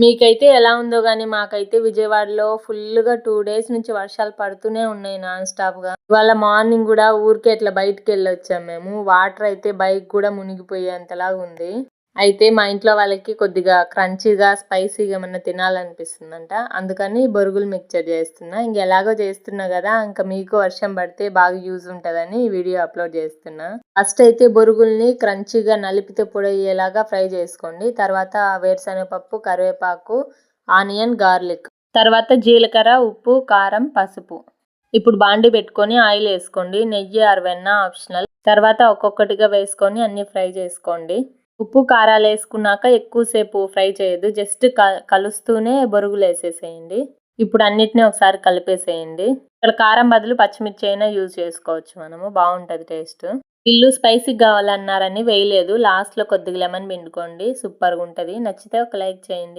మీకైతే ఎలా ఉందో గానీ మాకైతే విజయవాడలో ఫుల్‌గా 2 డేస్ నుంచి వర్షాలు పడుతూనే ఉన్నాయి నాన్ స్టాప్‌గా. ఇవాళ మార్నింగ్ గూడా ఊరికే ఇట్లా బయటికెళ్ళొచ్చాం మేము. వాటర్ అయితే బైక్ గూడా మునిగిపోయేంతలాగా ఉంది. అయితే మా ఇంట్లో వాళ్ళకి కొద్దిగా క్రంచీగా, స్పైసీగా ఏమన్నా తినాలనిపిస్తుందంట. అందుకని బొరుగులు మిక్చర్ చేస్తున్నా. ఎలాగో చేస్తున్నా గదా! ఇంక మీకు వర్షం పడితే బాగా యూజ్ ఉంటదని ఈ వీడియో అప్‌లోడ్ చేస్తున్నా. ఫస్ట్ అయితే బొరుగుల్ని క్రంచీగా నలిపితే పొడయ్యేలాగా ఫ్రై చేసుకోండి. తర్వాత వేరుశనగపప్పు, కరివేపాకు, ఆనియన్, గార్లిక్. తర్వాత జీలకర్ర, ఉప్పు, కారం, పసుపు. ఇప్పుడు బాండీ పెట్టుకొని ఆయిల్ ఏసుకోండి. నెయ్యి ఆర్ వెన్న ఆప్షనల్. తర్వాత ఒక్కొక్కటిగా వేసుకొని అన్నీ ఫ్రై చేసుకోండి. ఉప్పు, కారాలేసుకున్నాక ఎక్కువసేపు ఫ్రై చేయొద్దు. జస్ట్ కలుస్తూనే బొరుగులేసేసేయండి. ఇప్పుడు అన్నిటిని ఒకసారి కలిపేసేయండి. ఇక్కడ కారం బదులు పచ్చిమిర్చి అయినా యూజ్ చేసుకోవచ్చు మనము. బావుంటది టేస్ట్. వీళ్ళు స్పైసీగా కావాలన్నారని వేయలేదు. లాస్ట్‌లో కొద్దిగా లెమన్ పిండుకోండి. సూపర్‌గుంటది. నచ్చితే ఒక లైక్ చేయండి.